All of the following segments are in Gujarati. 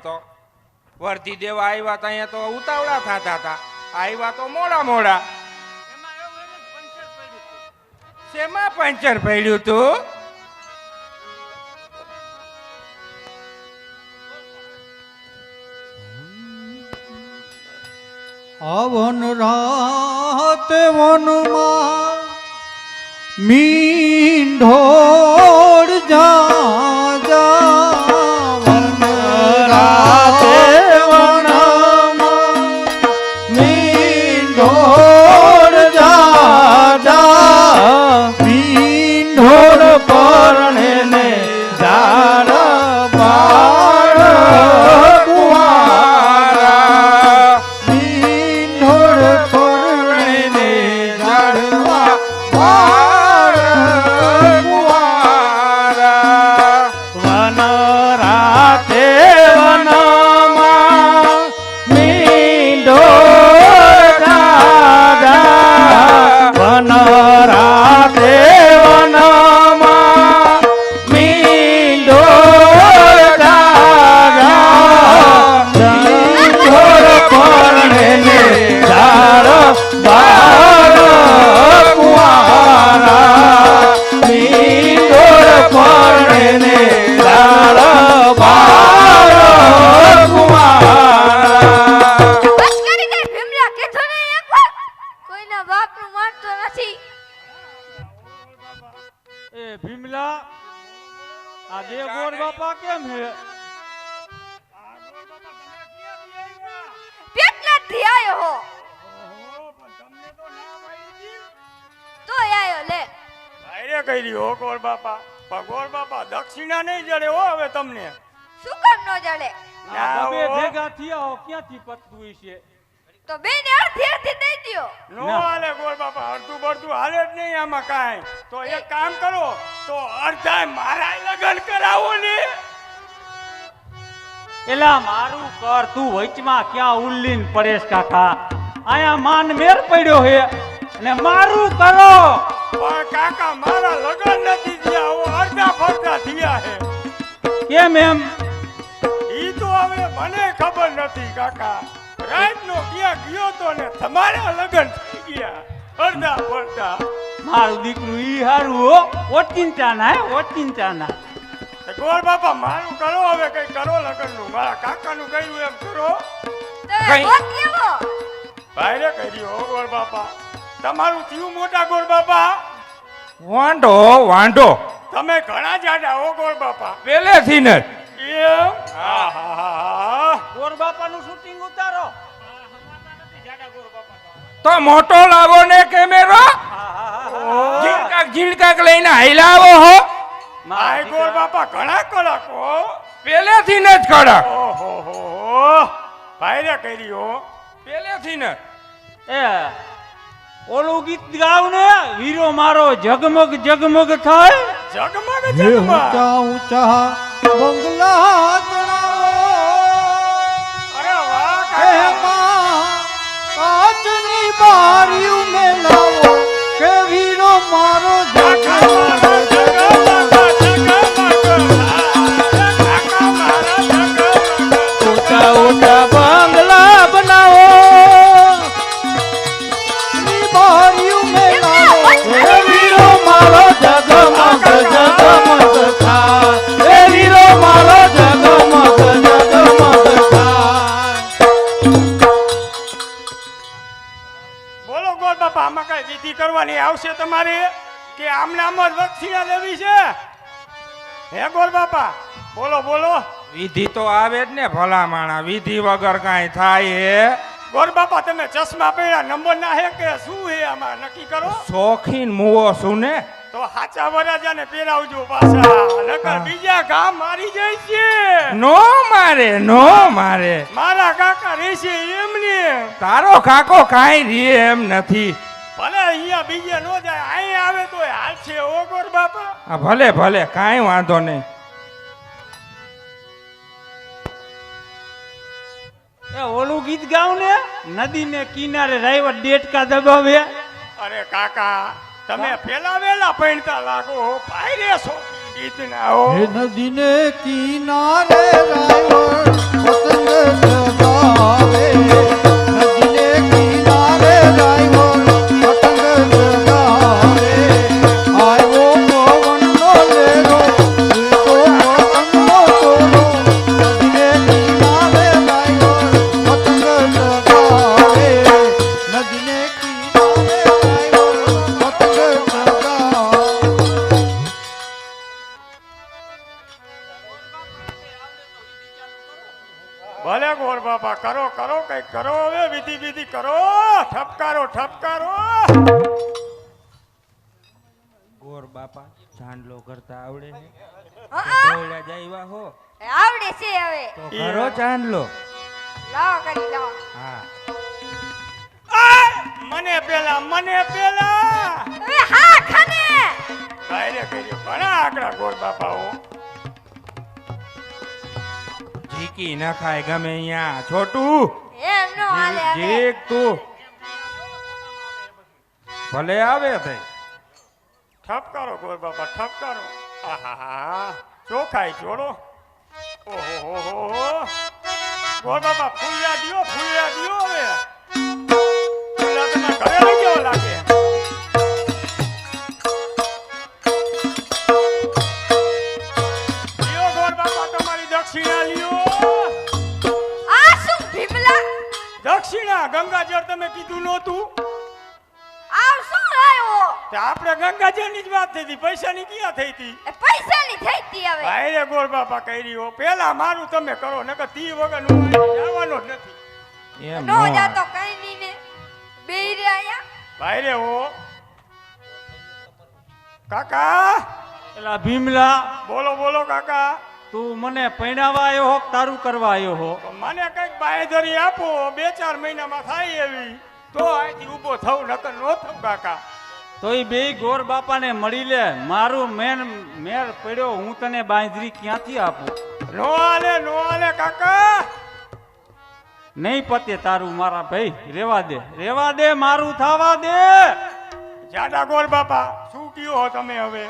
તો વર્તી દેવા આવ્યા તા અહીંયા તો ઉતાવળા થતા હતા, આવ્યા તો મોડા મોડા. શેમાં પંચર પડ્યું તું? આવન રાતે વનમાં મીંઢોળ જા વન રાતે વનમાં મીંઢોળ જા મીંઢોળ પરણે ને ઝાડ બાળ દક્ષિણા નહીં જડે હો હવે તમને. શું કામ નો જડે? બે ભેગા થયા ક્યાંથી પતતું છે? તો બેને અડધી અડધી દઈ દ્યો. નો હાલે ગોળ બાપા, અડધું બડધું હાલે જ નહીં આમાં કાંઈ. તો એક કામ કરો, તો અડધા મારા લગન કરાવો ને. એલા મારું કર, તું વચમાં ક્યાં ઉલ્લીન પડેશ કાકા? આયા માન મેર પડ્યો હે અને મારું કરો. પણ કાકા મારા લગન નથી થયા, હું અડધા ફરતા થયા હે. કેમ એમ? ઈ તો હવે મને ખબર નથી કાકા. રાતનો ક્યાં ગયો તો ને તમારા લગન થઈ ગયા અડધા ફરતા. મારું દીકરું ઈ હારું હો, ઓચિંતા ના હે, ઓચિંતા ના. ગોળ બાપા મારું કરો, હવે કઈ કરો લગન નું. મારા કાકા નું કહ્યું એમ કરો. તો ગોત લેવો. ભાઈ રે કર્યો ગોળ બાપા. તમારું થયું મોટા ગોળ બાપા? વાંઢો વાંઢો તમે ઘણા જાડા હો ગોળ બાપા. પેલેથી ને એમ? આહાહા. ગોર બાપાનું શૂટિંગ ઉતારો. તો મોટો લાવો ને કેમેરો, ઝીણકાક લઈને હાઈલાવો હો. માય ગોળ બાપા ઘણા કડક હો. પેલેથી ને જ કડક. ઓહો ભાઈ રે કર્યો પેલેથી ને. એ ઓલું ગીત ગાવ ને, વીરો મારો જગમગ જગમગ થાય. જગમગ હે જગમગ. ઊંચા ઊંચા બંગલા તણાવો, અરે વાહ હે માં કાચની બારીઓ મેલાવો, કે વીરો મારો કાકા મારા ઊંચા ઊંચા બંગલા બનાવો, ની બારીઓ મેલાવો, હે વીરો મારો જગમગ જગમગ થાય, હે વીરો મારો જગમગ જગમગ થાય. બોલો ગોળ બાપા, આમાં કઈ વિધિ કરવાની આવશે તમારે કે આમનામ જ વક્ષિયા લેવી છે? હે ગોળ બાપા બોલો બોલો. વિધિ તો આવે જ ને ભલા માણા, વિધિ વગર કાંઈ થાય હે? ગોળ બાપા તમે ચશ્મા પહેર્યા નંબર ના હે કે શું હે આમાં નક્કી કરો. શોખીન મુવો શું ને. તો હાચા વરાજાને પહેરાવજો પાછા, નકર બીજા ગામ મારી જાય છે. નો મારે નો મારે, મારા કાકા રહેશે એમને. તારો કાકો કાંઈ રે એમ નથી. ભલે અહીંયા બીજે નો જાય, અહીંયા આવે તો હાલ છે ઓ ગોળ બાપા. હા ભલે ભલે, કાંઈ વાંધો નહીં. એ ઓલું ગીત ગાવ ને, નદી ને કિનારે રાયવત ડેટકા દબાવે. અરે કાકા તમે પેલા વેલા પૈણતા લાગો, ભાઈ રે છો ગીત ના હો હે નદીને કિનારે રાયવણ પતંગ જગાવે નદીને કિનારે રાયવણ પતંગ જગાવે આવ્યો પવનનો લેરો ઉડતો પતંગનો તોલો નદીને કિનારે રાયવણ પતંગ જગાવે નદીને કિનારે રાયવણ પતંગ જગાવે ભલે ગોર બાપા કરો કરો કઈક કરો હવે વિધિ વિધિ કરો ઠપકારો ઠપકારો ગોર બાપા ચાંદલો કરતા આવડે છે હા દોડ્યા જાયવા હો આવડે છે હવે તો કરો ચાંદલો લાવો કરી લાવો હા મને પેલા હવે હા ખાને કાયરે કર્યો ઘણા આકડા ગોર બાપાઓ ઝીકી ન ખાય ગમે અહીંયા છોટું એમ નો હાલે હવે જીક તું ભલે આવે તઈ ઠપકારો ગોર બાપા ઠપકારો આહા ચોખાઈ જોડો ઓહો હો ગોર બાપા ફૂલ્યા દિયો હવે ફૂલ્યા તમે ઘરે લઈ જવા લાગે લ્યો ગોર બાપા તમારી દક્ષિણા લ્યો આ શું ભીમલા દક્ષિણા ગંગાજળ તમે કીધું નહોતું આ શું લાયો તે આપણે ગંગાજળની જ વાત થઈ હતી પૈસાની ક્યાં થઈ હતી એ પૈસાની થઈ તી હવે ભાઈ ગોર બાપા કરી હો પેલા મારું તમે કરો નકર તી વગર હું જવાનો જ નથી એમ નો નો જાતો કઈ ની ને બેહી રે આયા ભાઈ રે હો કાકા એલા ભીમલા બોલો બોલો કાકા તું મને પૈણાવા આવ્યો હો કે તારું કરવા આવ્યો હો તો મને કઈક બાંયધરી આપો 2-4 મહિનામાં થાય એવી તો અહીંથી ઊભો થવું નકર નો થવું કાકા તો એ બે ગોર બાપાને મળી લે મારું મેર પડ્યો હું તને બાંધરી ક્યાંથી આપું નો હાલે કાકા નહીં પતે તારું મારા ભાઈ રેવા દે મારું થવા દે જાડા ગોર બાપા શું કયો હો તમે હવે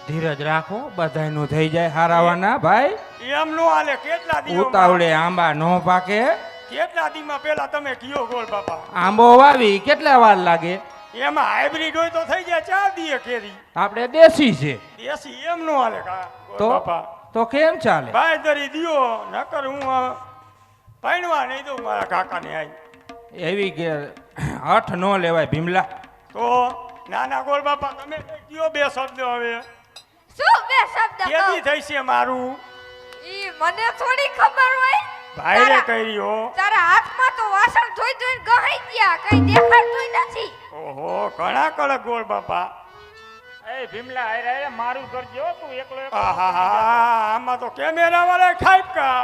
ધીરજ રાખો બધાયનું થઈ જાય હારાવાના ભાઈ એમ નો હાલે કેટલા દિવસ ઉતાવળે આંબા નો પાકે કેટલા દીમાં પેલા તમે કયો ગોર બાપા આંબો વાવી કેટલા વાર લાગે એમાં હાઇબ્રિડ હોય તો થઈ જાય 4 દીએ કેરી આપણે દેશી છે દેશી એમ નો હાલે ગોર તો બાપા તો કેમ ચાલે બાંયધરી દિયો નકર હું પૈણવા નહીં દઉં મારા કાકાને આઈ એવી કે હઠ નો લેવાય ભીમલા તો નાના ગોર બાપા તમે કયો બે શબ્દ હવે શું બે શબ્દ કહો કેદી થઈ છે મારું ઈ મને થોડી ખબર હોય ભાઈ રે તારા- કર્યો તારા હાથમાં તો વાસણ ધોઈ ધોઈને ગહાઈ ગયા કઈ દેખાડતું નથી ઓહો ઘણા કડક ગોર બાપા એ ભીમલા આય મારું કરજો તું એકલો આહાહા, આમાં તો કેમેરા વાળા ખાઈપકા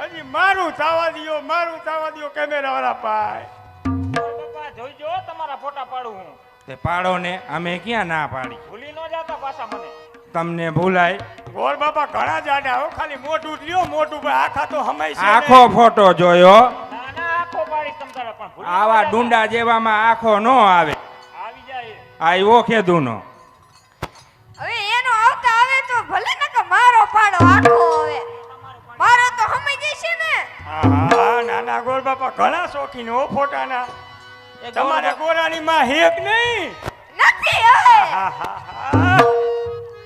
હજી મારું થવા દ્યો કેમેરા વાળા પાય બાપા જોઈજો તમારા ફોટા પાડું હું તે પાડો ને અમે ક્યાં ના પાડી ભૂલી ન જાતા પાછા મને તમને ભૂલાય ગોર બાપા ઘણા જાડા હો ખાલી મોઢું જ લ્યો મોઢું ભાઈ આખા તો હમાય છે આખો ફોટો જોયો ના ના આખો પાડીશ તમ તારા પણ ભૂલી ન આવા જાતા. ડુંડા જેવામાં આખો નો આવે આવી જાય આવ્યો ખેદું નો હવે એનો આવતા આવે તો ભલે ન કે મારો પાડો આખો હવે મારો તો હમી જશે ને આહા, નાના ગોર બાપા ઘણા શોખીન હો ફોટાના એ તમારે ગોરાની માં હેક નહીં નથી હવે આહાહા.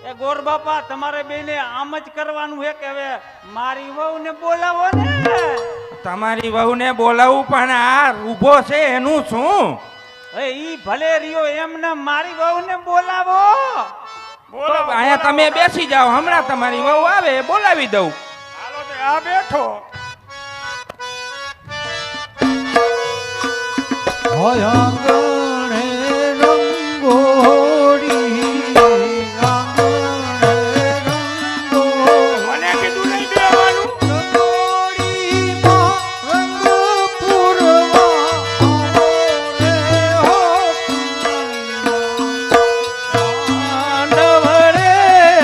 એ ગોર બાપા તમારે બેને આમ જ કરવાનું છે કે હવે મારી વહુને બોલાવો ને તમારી વહુને બોલાવું પણ આ ઊભો છે એનું શું એ ઈ ભલે રહ્યો એમને મારી વહુને બોલાવો બોલો અહીંયા તમે બેસી જાઓ હમણાં તમારી વહુ આવે બોલાવી દઉં હાલો તે આ બેઠો હોય આંગણે રંગોળી આંગણે રંગોળી મને કીધું નહીં બેવાનું રંગોળીમાં રંગ પૂરવા આવો રે હો પાંડવ રે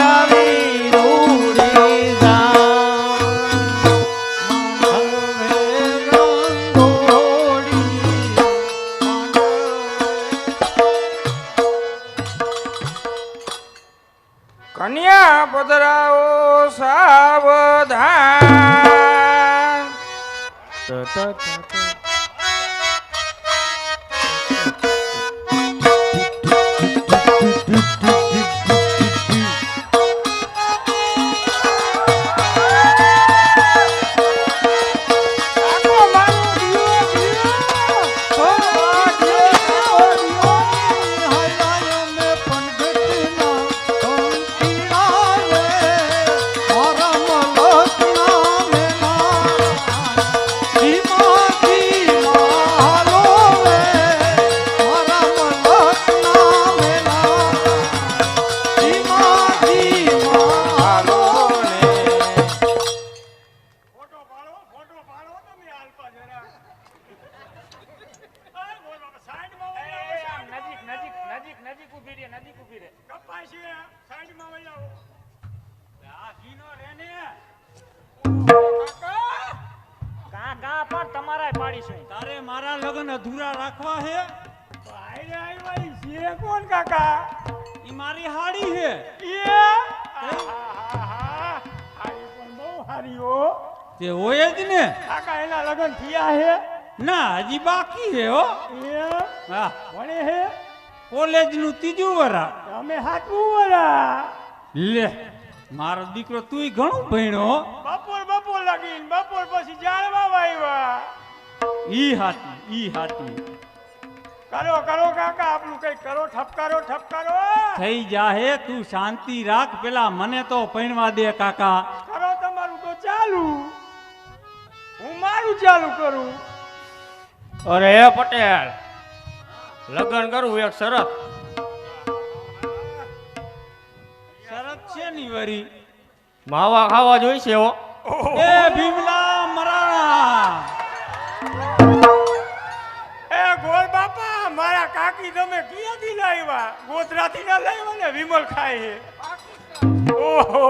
આવી રૂડી જામ હવે રંગોળી પાંડવ કાકો મારો દિયો, દિયો. હાલો ને ફોટો પાડો તમે આલ્પા જરા. આ બોલ બાપા, સાઈડમાં વહી આવો, સાઈડમાં. ઊભી રે નજીક ઊભી રે કપાય છે, સાઈડમાં વહી આવો. આ ઘીનો રે ને કાકા, કા પણ તમારાય પાડીશું તારે મારા લગ્ન અધૂરા રાખવા હે ભાઈને આવ્યા ઈ છે કોણ કાકા? ઈ મારી હાડી હે આહાહાહા. હારી પણ બહુ હારી હો. તે હોય જ ને કાકા એના લગ્ન થયા હે? ના હજી બાકી હે હો એ હા ભણે હે? કોલેજ નું ત્રીજું વરા અમે હાથવું વરા. લે મારો દીકરો તુંય ઘણું ભણ્યો હો. બપોર લાગીને બપોર પછી જાણવા આવ્યા. ઈ હાથી કરો કાકા, આપણું કઈ કરો, ઠપકારો. થઈ જાહે તું શાંતિ રાખ પેલા મને તો પૈણવા દે કાકા કરો તમારું તો ચાલુ, હું મારું ચાલુ કરું. અરે હે પટેલ, લગ્ન કરવું એક શરત. શરત છે ની વરી માવા ખાવા જોઈશે હો. એ ભીમલા મરાણા એ ગોળ બાપા, મારા કાકી તમે ક્યાંથી લાવ્યા? ગોધરાથી ના લાવ્યા ને? વિમલ ખાય છે. ઓહો,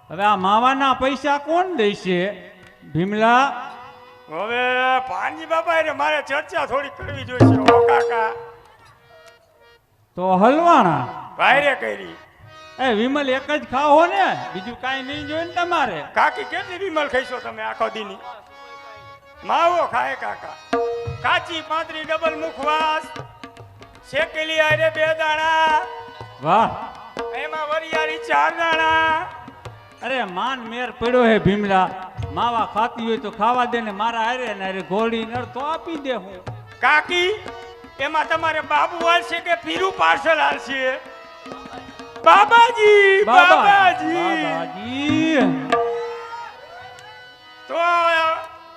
હવે આ માવાના પૈસા કોણ દેશે ભીમલા હવે ભાનજી બાપા એટલે મારે ચર્ચા થોડી કરવી જોઈશે હો કાકા. તો હલવાણા ભાઈરે કરી. એ વિમલ એક જ ખાઓ ને બીજું કાંઈ નહીં જોઈએ ને તમારે કાકી કેટલી વિમલ ખાઈશો તમે આખો દીની? માવો ખાય કાકા, કાચી પાંતરી ડબલ મુખવાસ, શેકેલી આરે 2 દાણા, વાહ એમાં વરિયાળી 4 દાણા. અરે માન મેર પડ્યો હે ભીમલા માવા ખાતી હોય તો ખાવા દે ને મારા હારે ને અરે ઘોડી નર તો આપી દે હું કાકી, એમાં તમારે બાબુ હાલશે કે પીરું પાર્સલ હાલશે? બાબાજી. તો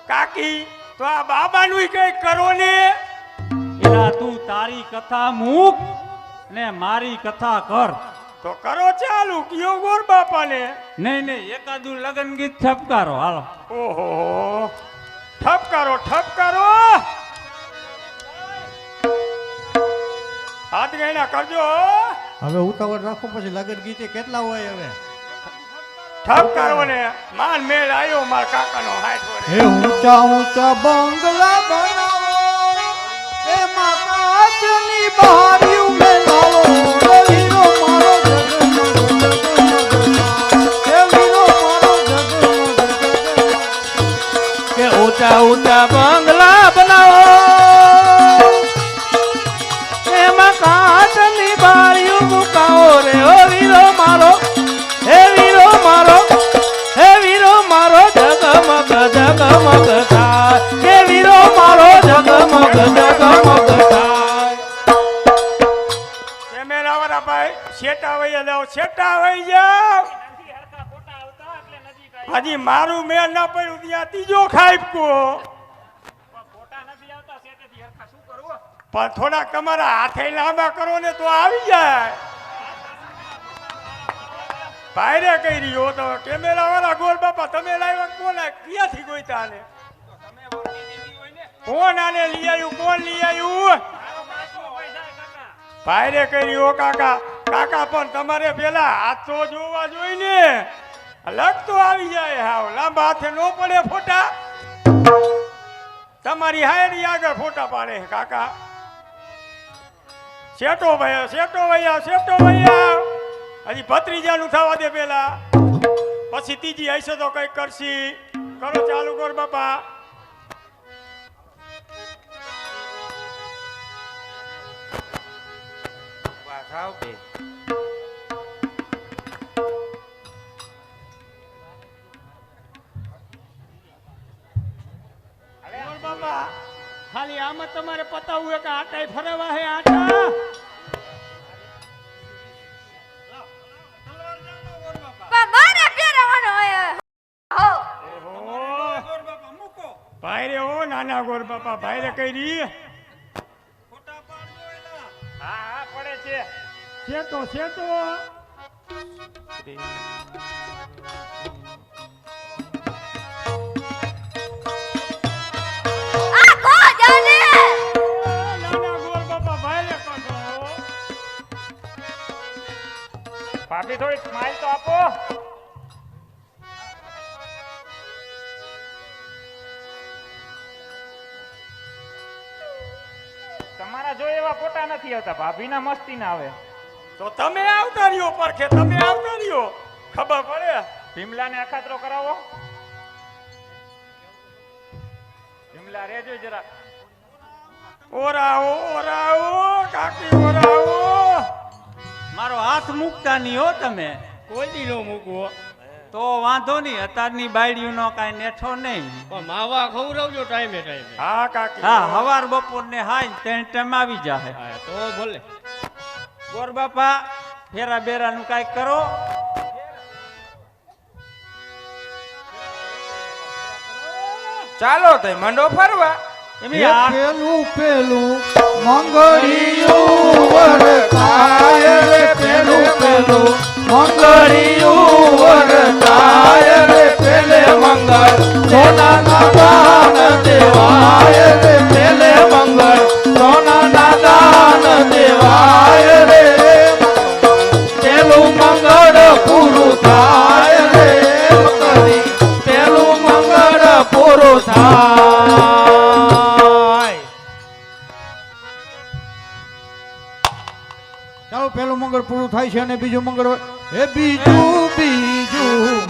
કાકી, તો આ બાબાનું કઈક કરો ને. એલા તું તારી કથા મૂક ને મારી કથા કર તો કરો ચાલુ, કયો ગોર બાપાને. નહીં એકાદું લગન ગીત છપકારો હાલો ઓહો, ઠપકારો. હાથ ગયના કરજો. હવે ઉતાવળ રાખો, પછી લગન ગીતે કેટલા હોય હવે? ઠપકારો ને માન મેળ આવ્યો મારા કાકાનો હાથ વડે. હે ઊંચા ઊંચા બંગલા બનાવો, એમાં કાચની બારીઓ મેલાવો, રવિનો મારો જગમગ હે વીરો મારો જગમગ કે ઊંચા ઊંચા બંગલા બનાવો, એમાં કાચની બારીઓ મુકાવો રે ઓ વીરો મારો, હે વીરો મારો, હે વીરો મારો જગમગ થાય, હે વીરો મારો જગમગ થાય. કેમેરા વાળા ભાઈ, શેટા વહી જાઓ. હજી મારું મેળ ના પડ્યું ત્યાં ત્રીજો ખાઈપકો. પણ થોડાક તમારા હાથે લાંબા કરો ને તો આવી જાય. ભાઈરે કઈ રહ્યો તો કેમેરા વાળા ગોળ બાપા, તમે લાવ્યા કોણ? ક્યાંથી ગોઈતા ને? કોણ આને લઈ આવ્યું? ભાઈરે કઈ રહ્યો કાકા પણ તમારે પેલા હાથ તો જોવા જોઈ ને. લગ તો આવી જાય. હાવ લાંબા હાથે નો પડે ફોટા. તમારી હાયરી આગળ ફોટા પાડે કાકા. શેટો ભૈયા હજી ભત્રીજાનું થવા દે પેલા, પછી ત્રીજી હશે તો કઈક કરશી. કરો ચાલુ કર બાપા. ખાવ બે. ગોળ બાપા ખાલી આમાં તમારે પતાવવું હે કે આટાય ફરવા હે આટા પણ મારે ફેરવવાનો હોય હો ભાઈ રે ઓ નાના ગોર બાપા ભાઈ રે કઈ રી હા હા પડે છે. છે તો આ કો જાને નાના ગોર બાપા ભાઈ રે કહો ભાભી થોડી સ્માઈલ તો આપો. તમારા જો એવા ફોટા નથી આવતા, ભાભીના મસ્તી ના આવે. તો તમે આવતા રહ્યો પરખે તમે આવતા રહ્યો ખબર પડે ભીમલાને અખાતરો કરાવો. ભીમલા રેજો જરા. ઓરાવો કાકી ઓરાવો મારો હાથ મૂકતા નહીં હો તમે. કોઈ દી નો મૂકવો તો વાંધો નહીં, અત્યારની બાયડીઓનો કાંઈ નેઠો નહીં. પણ માવા ખવડાવજો ટાઈમે ટાઈમે. હા કાકી હા, હવાર બપોર ને હાઈ ત્રણ ટાઈમ આવી જાહે. હા તો ભલે. ગોર બાપા ફેરા બેરાનું કાંઈક કરો. ચાલો તો મંડો ફરવા. એમની આ પેલું પેલું મંગળિયું વરતાય રે પેલું પેલું મંગળિયું વરતાય રે પેલે મંગળ સોનાના દાન દેવાય રે પેલે મંગળ સોનાના દાન દેવાય રે પેલું મંગળ પૂરું થાય રે કરી પેલું મંગળ પૂરું થાય. ચાલો પેલું મંગળ પૂરું થાય છે અને બીજું મંગળ એ બીજું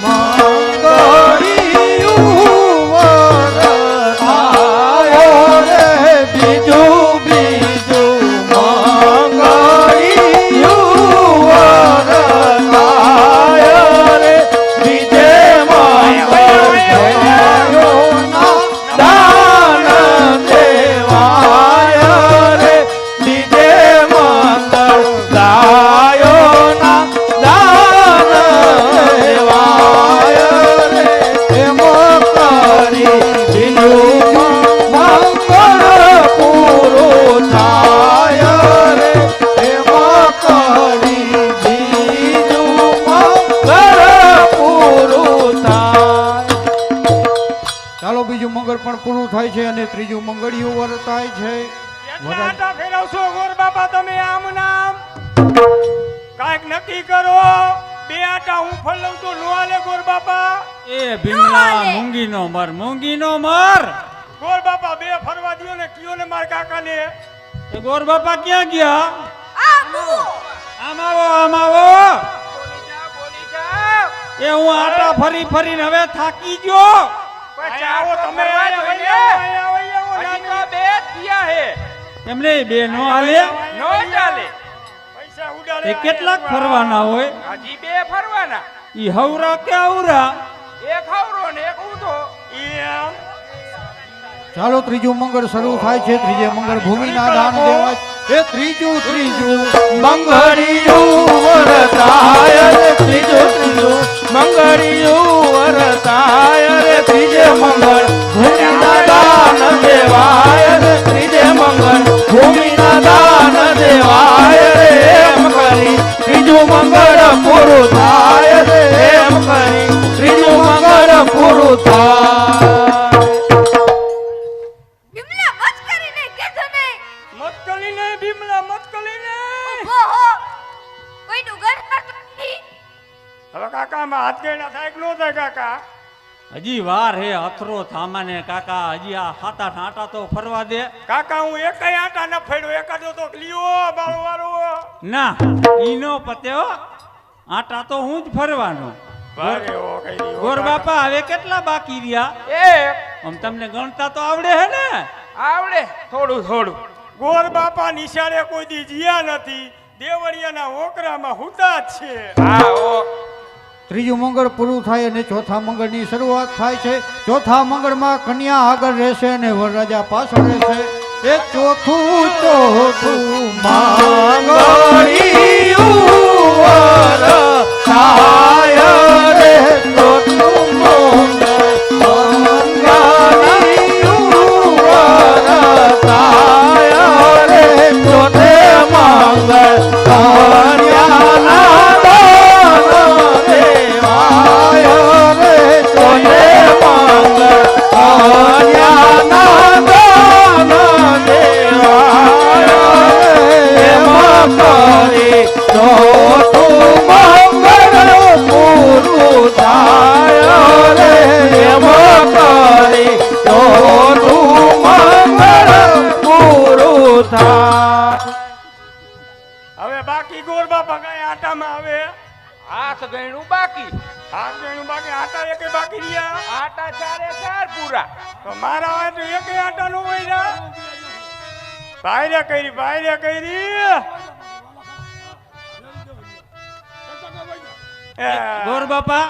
મંગળિયું વરતાય રે બીજું મંગળિયું વરતાય રે બીજે મંગળિયોના દાન દેવાય રે બીજે મંગળ ગાયોના દાન દેવાય રે એમ કરી બીજું મંગળ પૂરું થાય રે એમ કરી બીજું મંગળ પૂરું થાય. ચાલો બીજું મંગળ પણ પૂરું થાય છે અને ત્રીજું મંગળિયું વર્તાય છે. કેટલા આટા ફેરવશો ગોર બાપા તમે આમ નામ કાંઈક નક્કી કરો બે આટા હું ફળવું તો નો હાલે ગોર બાપા એ ભીમલા મૂંગીનો મર, મૂંગીનો મર. ગોર બાપા બે ફરવા દ્યો ને કયો ને માર કાકાને એ ગોર બાપા ક્યાં ગયા? આ મુઓ આમ આવો, આમ આવો. બોલી જાઓ. એ હું આટા ફરી ફરીને હવે થાકી ગયો. પણ આવો ચાલો તમે તમે આવો, આવો, હજી તો બે જ થયા હે. એમને બે નો હાલે. નો ચાલે. પૈસા ઉડાડે એ કેટલાક ફરવાના હોય? હજી બે ફરવાના. ઈ હવરા કે આવરા? એક હવરો ને એક ઊંધો. એમ ચાલો ત્રીજું મંગળ શરૂ થાય છે. ત્રીજે મંગળ ભૂમિના દાન દેવાય એ ત્રીજું મંગળિયું વરતાય રે ત્રીજું મંગળિયું વરતાય રે ત્રીજે મંગળ ભૂમિના દાન દેવાય રે ત્રીજે મંગળ ભૂમિના દાન દેવાય રે એમ કરી ત્રીજું મંગળ પૂરું થાય રે એમ કરી ત્રીજું મંગળ પૂરું થાય. ભીમલા મત કરીને કીધું નહીં મતકલી ને ભીમલા મતકલી ને ઊભો હો કોઈનું ઘર કરતો નથી. હવે કાકા માં હાથ ગયડા થાય કે નો થાય કાકા હજી વાર હે અથરો થામાને કાકા. હજી આ 7-8 આટા તો ફરવા દે. કાકા હું એકય આટા ન ફેડ્યો એકાદો તો લ્યો બાળો વાળો ના, ઈ નો પતે હો. આટા તો હું જ ફરવાનો. ભારે હો કઈ દી ગોર બાપા હવે કેટલા બાકી રહ્યા? એક આમ તમને ગણતા તો આવડે હે ને? આવડે થોડું થોડું. ગોર બાપા નિશાળે કોઈ દી જીયા નથી દેવળિયાના ઓકરામાં હુતા જ છે. હા ઓ ત્રીજું મંગળ પૂરું થાય અને ચોથા મંગળની શરૂઆત થાય છે. ચોથા મંગળમાં કન્યા આગળ રહેશે અને વરરાજા પાછળ રહેશે. એ ચોથું મંગળિયું થાય રે ચોથું મંગળિયું થાય રે ચોથે મંગળ કન્યાના દાન દેવાય રે ચોથે મંગળ કન્યાના દાન દેવાય એમાં કરી ચોથું મંગળ પૂરું થાય રે એમાં કરી ચોથું મંગળ પૂરું થાય. હવે બાકી ગોર બાપા કઈ આટામાં આવે હાથ ગણ્યું બાકી હાથ ગણ્યું બાકી આટા એકે બાકી રહ્યા આટા ચારે ચાર પૂરા તો મારા હોય તો એકે આટા નો હોય રા ભાઈરે કરી ગોર બાપા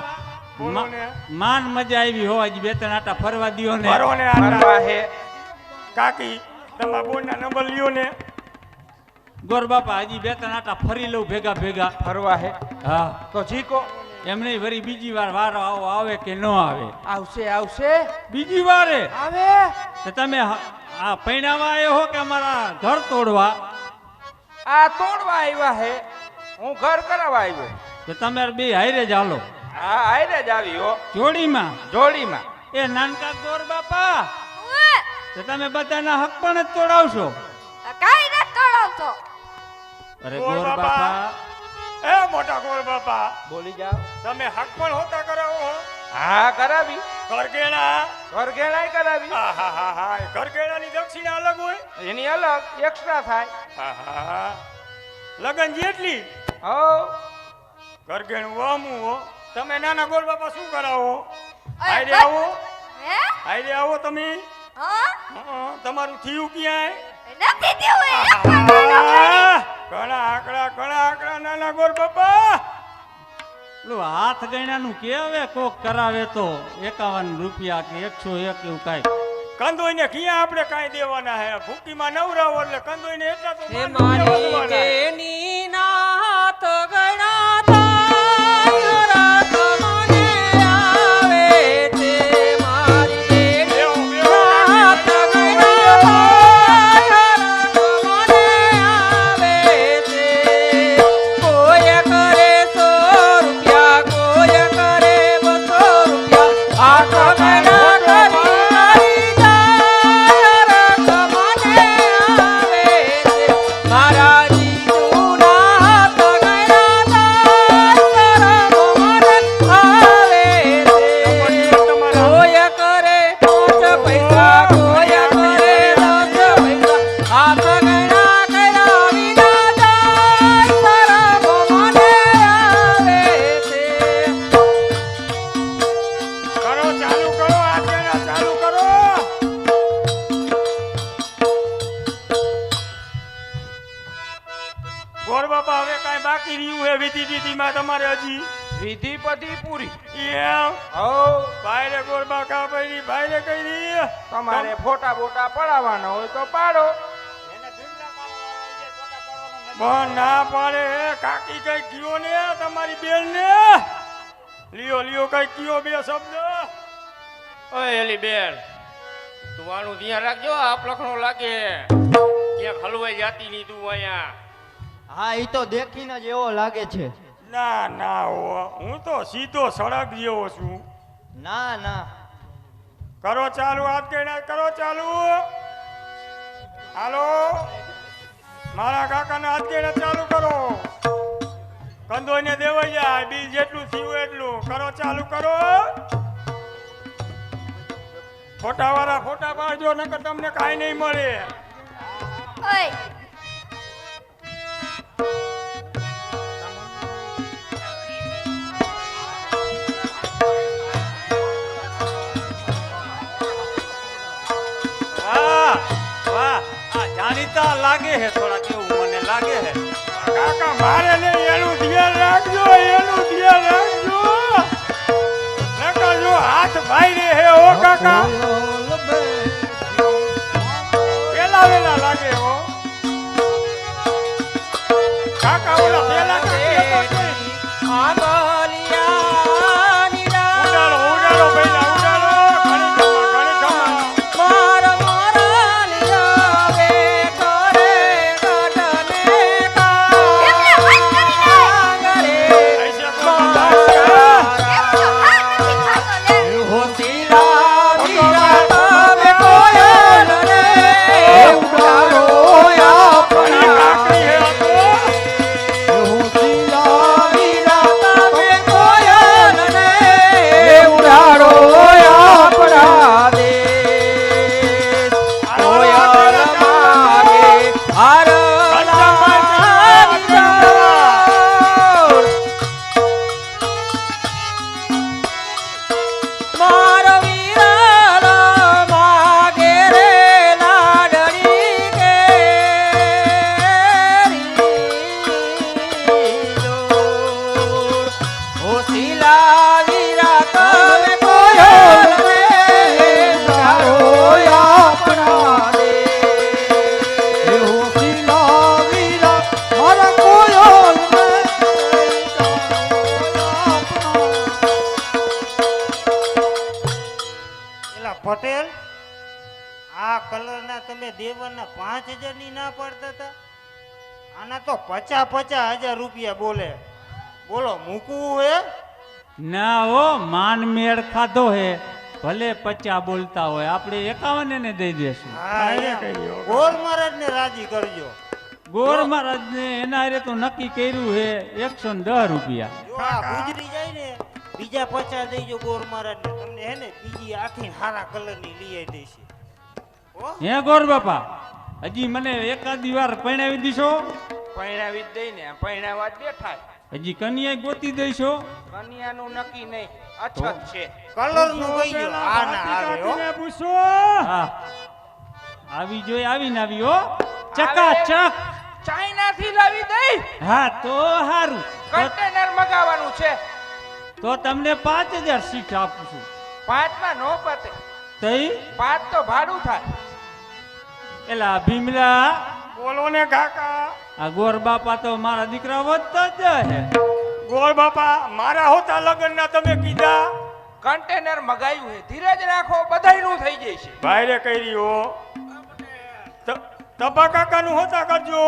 બોલો ને. માન મજા આવી હો આજ બે ત્રણ આટા ફરવા દ્યો ને મારો ને આટા ફરવા હે કાકી તમારા બોનના નંબર લ્યો ને ગોર બાપા હજી બે ત્રણ આટા ફરી લઉં ભેગા ભેગા ફરવા હે હા તો જીકો એમને વળી બીજી વાર વારો આવો આવે કે ન આવે આવશે આવશે બીજી વારે આવે તો તમે આ પૈણાવા આવ્યો હો કે અમારા ઘર તોડવા આ તોડવા આવ્યા હે હું ઘર કરાવવા આવ્યો તો તમે બે હારે જ હાલો હા આયરે જ આવી હો જોડીમાં જોડીમાં એ નાનકા ગોર બાપા ઉવે, તો તમે બધાના હક પણ જ તોડાવશો કાંઈ નથી તોડાવતો. અરે ગોર ગોર બાપા. બાપા એ મોટા ગોર બાપા બોલી જાઓ તમે હક પણ હોતા કરાવો હો હા કરાવી ઘરગેણા ઘર ઘેરાય કરાવી હા ઘરગેણાની દક્ષિણા અલગ હોય એની અલગ એક્સ્ટ્રા થાય હા લગન જેટલી હો ઘરગેણું વામું હો તમે નાના ગોર બાપા શું કરાવો અરે, આયરે બસ. આવો હે? આયરે આવો તમે હા? તમારું થયું ક્યાંય નથી દેવું એ એક પણ ન આહ, ઘણા આંકડા નાના ગોર બાપા પેલું હાથ ગણાનું કે હવે કોક કરાવે તો 51 રૂપિયા કે 101 એવું કાંઈ કંદોઈને ક્યાં આપણે કાંઈ દેવાના હે ભૂકીમાં નવરાવો એટલે કંદોઈને એટલા તો હે માંડ મારી દેવાના હે. બેની નાથ ગણાતા રાત મને આવે છે મારી બેની બેહો, બેહો, નાથ ગણાતા રાત મને આવે છે કોઈ કરે 100 રૂપિયા કોઈ કરે 200 રૂપિયા આખ ગણા કરી મારી જાય રાત મને આવે છે મારા જીજુના હાથ ગણાતા શરમ મને આવે છે કોઈ કરે 5 પૈસા કોઈ કરે 10 પૈસા હાથ ગણા કર્યા વિના જાય શરમ મને આવે છે કરો ચાલુ કરો આજના ચાલુ કરો ગોર બાપા હવે કાંઈ બાકી રહ્યું હે વિધિમાં તમારે હજી વિધિ પતિ પૂરી એમ હો ભાઈરે ગોર બાપા પડી ભાઈરે કરી તમારે ફોટા બોટા પડાવવાના હોય તો પાડો પણ ના પાડે કાકી કઈ કયો ને તમારી બેન ને લ્યો કઈ કયો બે શબ્દ ઓય એલી બેન તું આનું ધ્યાન રાખજો આપ લખણો લાગે ક્યાંક હલવાઈ જાતી નહીં તું અહીંયા હા ઈ તો દેખીને જ એવો લાગે છે. ના હો હું તો સીધો સડક જેવો છું ના ના કરો ચાલુ હાથ ગણા કરો ચાલુ હાલો મારા કાકાના હાથ ગણા ચાલુ કરો કંદોઈને દેવાઈ જાય બિલ જેટલું થયું એટલું કરો ચાલુ કરો ફોટાવાળા ફોટા પાડજો નકર તમને કાંઈ નહીં મળે ઓય, વાહ વાહ આ જાણીતા લાગે હે થોડા કેવું મને લાગે હે કાકા મારે ને એનું ધ્યાન રાખજો એનું ધ્યાન રાખજો નકર જો હાથ ભાઈ હે ઓ કાકા પેલા વેલા લાગે હો કાકા ઓલા પેલા ઉડાડો ઉડાડો પહેલા ઉડાડો ઘણી ખમા ऐसे પટેલ આ કલરના તમે દેવાના 5000 ની ના પાડતા હતા આના તો 50,000 રૂપિયા બોલે બોલો મૂકવું હે ના હો માન મેળ ખાધો હે ભલે 50 બોલતા હોય આપણે 51 ને દઈ દેશું હા ગોર મહારાજ ને રાજી કરજો ગોર મહારાજ ને એના હારે તો નક્કી કર્યું હે 110 રૂપિયા જો આ ગુજરી જાય ને બીજા 50 દેજો ગોર મહારાજ ને તમને હે ને બીજી આખી હારા કલરની લઈ આવી દેશે હો હે ગોર બાપા હજી મને એકાદી વાર પરણાવી દીશો પૈણાવી જ દઈ ને પૈણાવા જ બેઠા હજી કન્યા ગોતી દઈશો કન્યાનું નક્કી નહીં અછત છે કલર નું કઈ ગયો આ ના આવે હો પૂછો હા આવી જોઈ આવીને આવી હો ચકાચક ચાઇના થી લાવી દઈ હા તો હારું કન્ટેનર મગાવવાનું છે તો તમને 5000 સીટ આપું છું 5 માં નો પતે તઈ 5 તો ભાડું થાય એલા ભીમલા બોલો ને કાકા આ ગોર બાપા તો મારા દીકરા વધતા જ હે ગોળ બાપા મારા હોતા લગ્નના તમે કીધા કન્ટેનર મગાવ્યું છે ધીરજ રાખો બધાયનું થઈ જશે ભાઈરે કરી હો તબા કાકાનું હોતા કરજો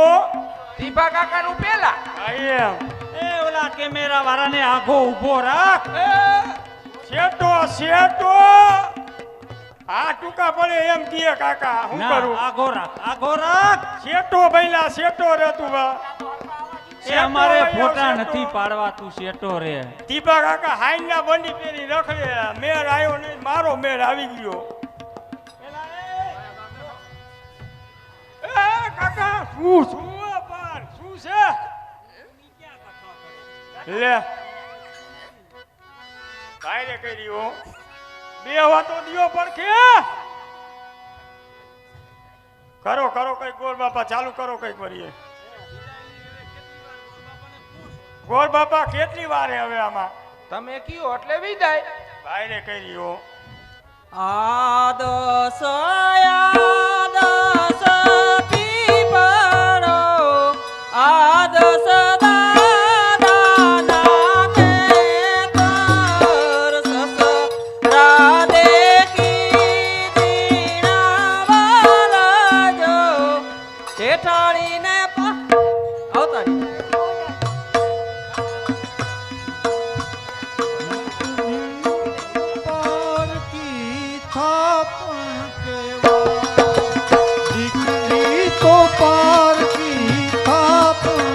દીપા કાકાનું પેલા ભાઈ એમ એ ઓલા કેમેરા વાળાને આખો ઊભો રાખ શેટો શેટો આ ટૂંકા પડે એમ કીએ કાકા હું ના કરું આખો રાખ શેટો ભઈલા શેટો રે તું બા એ અમારે ફોટા નથી પાડવા તું શેટો રે દીપા કાકા હાઈના બંડી પેરી રખડે મેર આવ્યો નહીં મારો મેર આવી ગયો એ કાકા શું પણ શું છે લે ભાઈને કરી હો બે વાતો દિયો પડખે કરો કરો કઈ ગોર બાપા ચાલુ કરો કઈ કરીએ ગોર બાપા કેટલી વાર હે હવે આમાં તમે કયો એટલે વિદાય ભાઈને કરી હો આદસ આદસ પીપળો આદસ દાદા નામે કર સસરા દેખી દીણા વાલાજો જેઠાણીને આવતાડી पार की थापन केवा दीकरी तो पार की थापन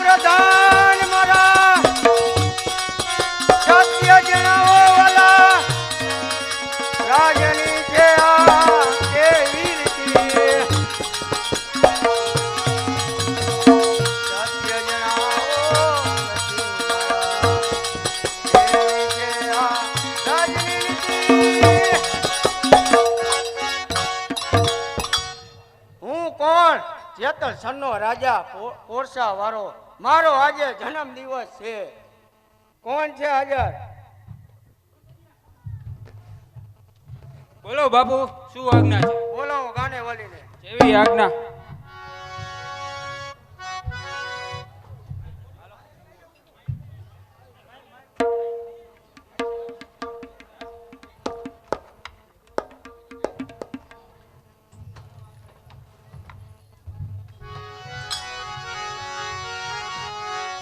પ્રધાન મારા સત્ય જણાવો વાલા રાજની છે આ કેવી રીતિ સત્ય જણાવો કેવી છે આ રાજની રીતિ હું કોણ જેતર સન્નો રાજા પોરસા વાળો મારો આજે જન્મ દિવસ છે કોણ છે હાજર બોલો બાપુ શું આજ્ઞા છે બોલો ગાને વળીને કેવી આજ્ઞા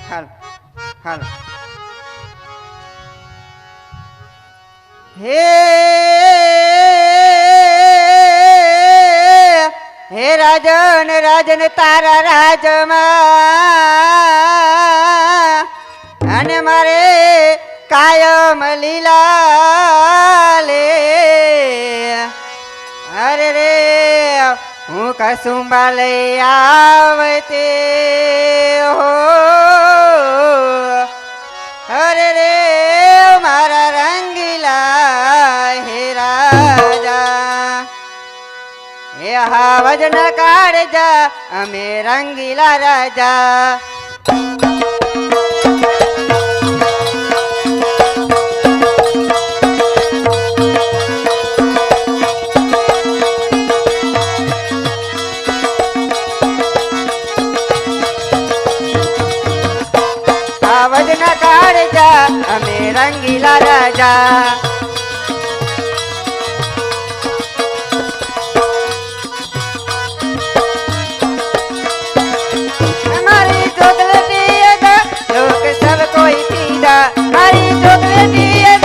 હાલ હાલ હે રાજન રાજન તારા રાજમાં અને મારે કાયમ લીલા લે અરે રે હું કસુંબા લઈ આવતે હો અરે રે મારા રંગીલા હે રાજા હે હા વજન કાઢજા અમે રંગીલા રાજા વજન કાઢજા અમે રંગીલા રાજા મારી ચોકલેટી લોક સબ કોઈ પીડા મારી ચોકલેટી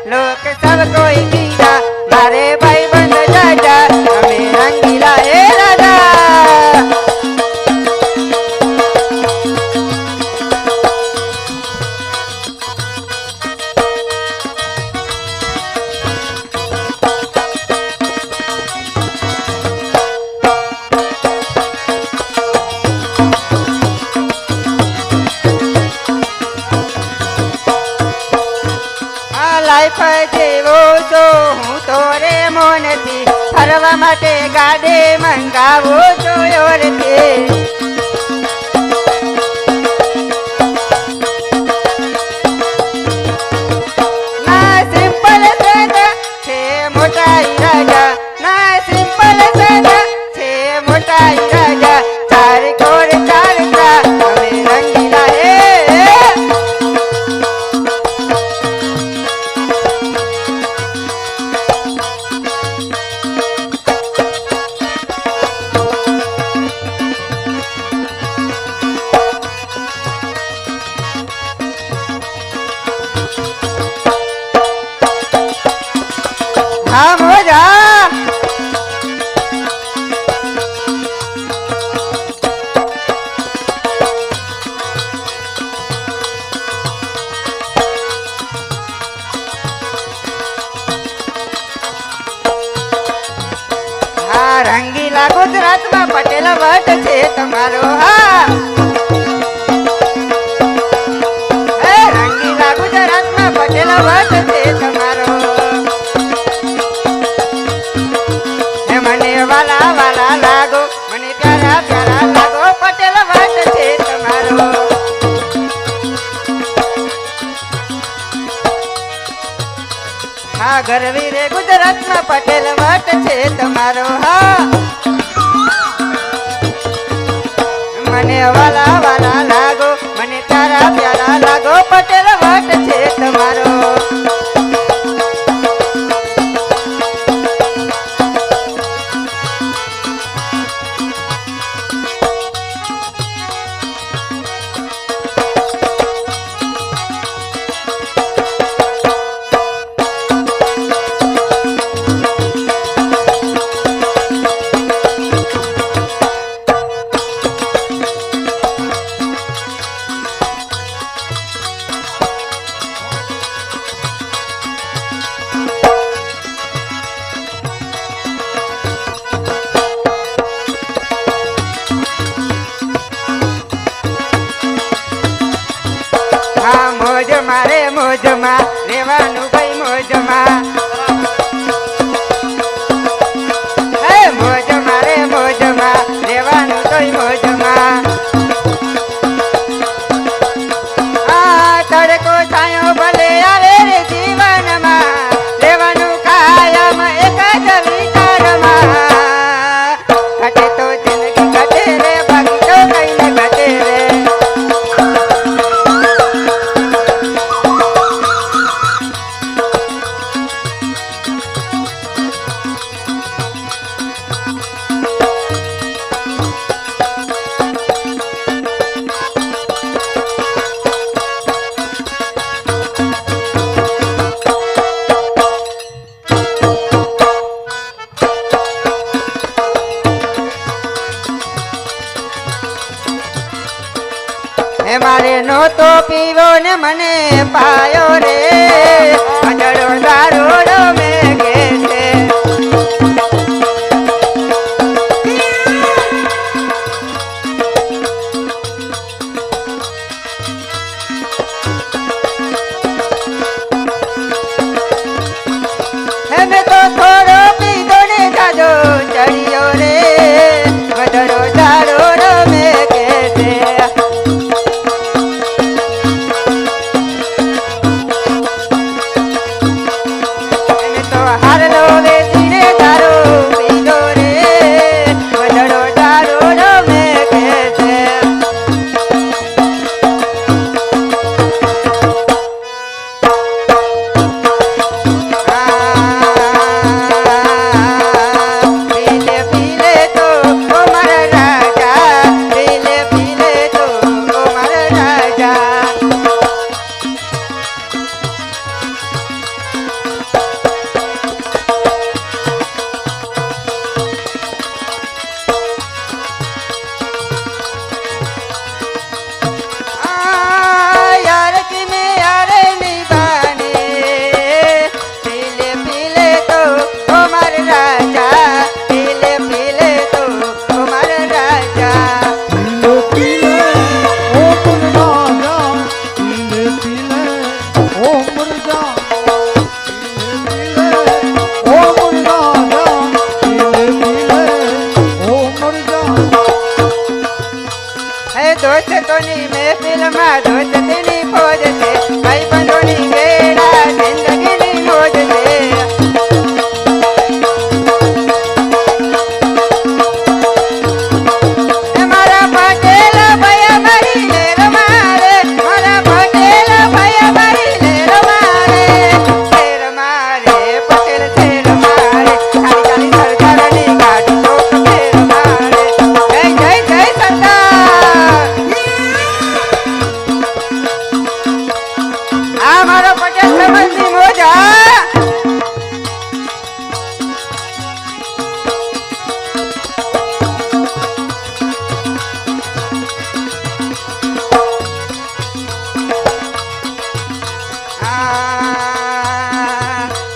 લોક સબ કોઈ પીડા મારે ભાઈ બંધ રાજા અમે રંગીલા હે રાજા જેવો છો હું તો રે મોનથી ફરવા માટે ગાડે મંગાવો છો ઓરથી ના સિમ્પલ સાદા છે મોટા રાજા ના સિમ્પલ સાદા છે મોટા રાજા ચાર કોર ચાર અમે રંગીલા હે હા મોજા હા રંગીલા ગુજરાતમાં પટેલ વટ છે તમારો હા રંગીલા ગુજરાતમાં પટેલ વટ છે તમારો મને વાલા વાલા લાગો મને પ્યારા પ્યારા લાગો પટેલ વટ છે તમારો હા ગરવી રે ગુજરાતમાં પટેલ વટ છે તમારો હા મને વાલા વાલા લાગો મને પ્યારા પ્યારા લાગો પટેલ વટ છે તમારો મોજમાં રેવાનું ભાઈ મોજમાં હે મોજમાં રે મોજમાં રેવાનું તોય મોજમાં આ તડકો છાયો ભલે આવે રે જીવનમાં રેવાનું કાયમ એક જ વિચારમાં ઘટે તો જિંદગી ઘટે રે બાકી તો કઈ ન ઘટે રે હે મારે નહોતો પીવો ને મને પાયો રે અજડો દારૂડો મેં કે છે હે મેં તો થોડો પીધો ને જાજો ચડ્યો રે અજડો દારૂડો મેં કે છે હારલો વેચીને દારૂ પીધો રે વધડો દારૂડો મેં કે છે પીલે પીલે તો ઓ મારા રાજા પીલે પીલે તો ઓ મારા રાજા यार की में यार निभाने पीले पीले तो हमारे राजा पीले पीले तो हमारे राजा પીલે પીલે ઓ મુરજા પીલે પીલે ઓ મુરજા પીલે પીલે ઓ મુરજા પીલે પીલે ઓ મુરજા है दोस्तों महफिल में दोस्ती फौज से भाई बंधोनी गेड़ा जिंदगी मौज से मारा पटेल भैया मारी ले रमारे मारा पटेल भैया मारी ले रमारे शेर मारे पटेल शेर मारे खाली खाली सरदारनी गाड़ी तो शेर मारे जय जय जय सरदार આ મારો પટેલ સમાજની મોજા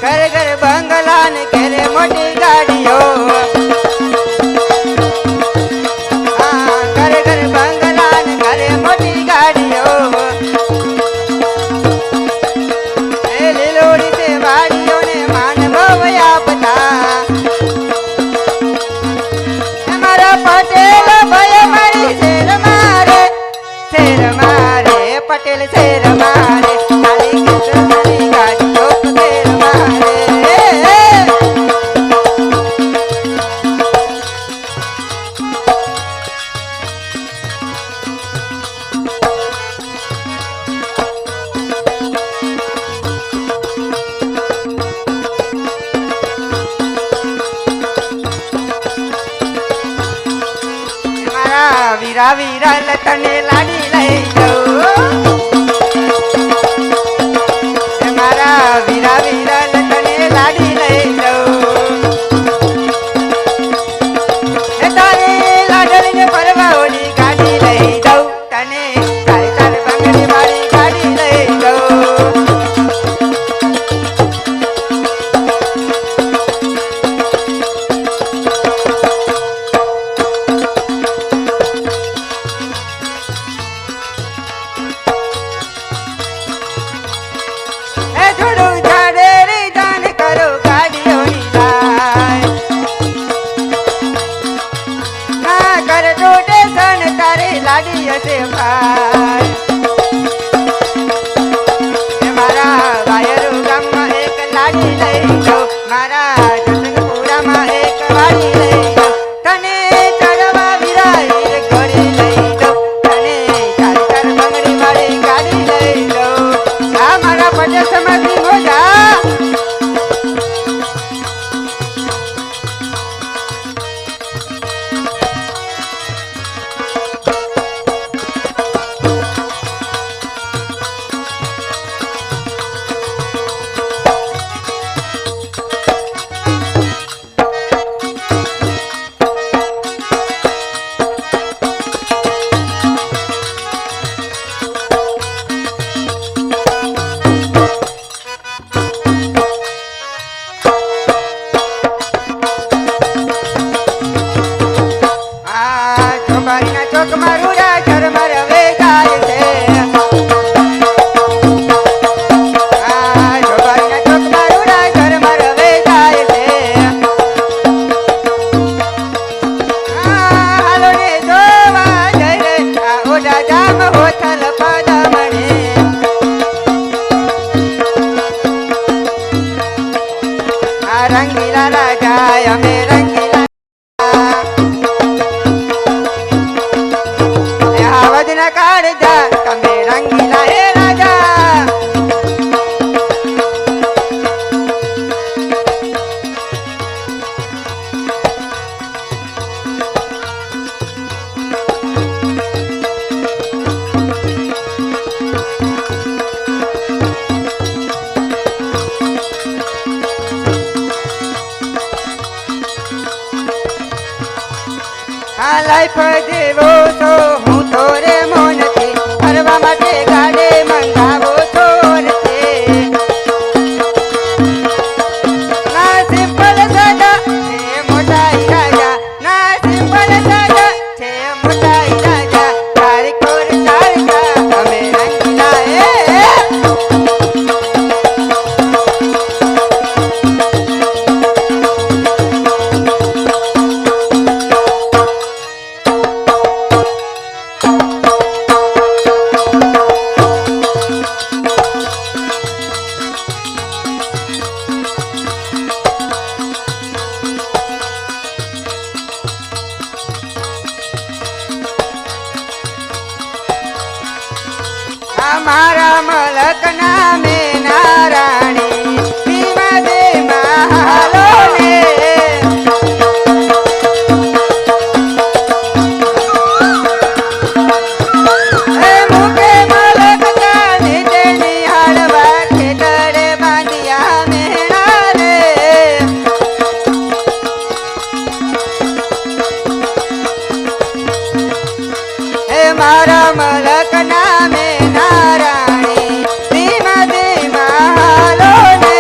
ઘર ઘર બંગલા ને ઘરે મોટી ગાડીઓ ઘર ઘર બંગલા ને ઘરે મોટી ગાડીઓ લીલોડી તે વાડીઓને માનવ આપતા મારા પટેલ ભય મારી શેર મારે પટેલ શેર મારે ખાલી કૃષ્ણની ગાડીઓ શેર મારે મારા વીરા વીરા લતને લાડી લઈ જાઉં મારા વીરા વીરા લતને લાડી લઈ જાઉં તારી લાડલીને પરવાઓની ગાડી લઈ જાઉં તને તારે તારે બંગડી વાળી ગાડી લઈ જાઉં ગાડી હશે ભાઈ એ મારા વાયરુ ગામમાં એક લાડી લઈ જાઉં મારા જસનપુરામાં એક વાડી લઈ જાઉં તને ચડવા વિરાઈ ઘોડી લઈ જાઉં તને ચાર ચાર બંગડી વાળી ગાડી લઈ જાઉં આ મારા પટેલ સમાજની મોજા ચોકમાં રૂડા ઝરમર વેચાય છે ચોકમાં રૂડા ઝરમર વેચાય છે હાલો ને જોવા જઈ રે ઓડા જામ હોથલ પદમણે રંગીલા રાજા અમે રંગીલા વજન કાઢજા તમે રંગીલા હે રાજા આ લાઈફ જેવો તો હું તો રે મોનથી ફરવા માટે ગાડે મંગાવો છો રે ના સિમ્પલ સાદા છે મોટા રાજા ના સિમ્પલ સાદા છે મોટા રાજા તારી કોર ચાલતા અમે રંગીલા મારા મલક નામે નારાણી ધીમા દે હાલો ને મુકે મલક તાને તેની હાડવા ખેતરે બાંધ્યા મેણા રે હે મારા મલક નામે નારાણી ધીમા ધીમા હાલો ને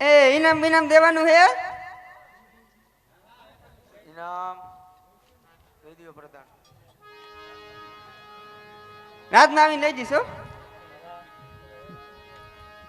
એ ઇનામ બિનામ દેવાનું હે ઇનામ દઈ દિયો પ્રધાન રાત ના આવીને લઈ જઈશું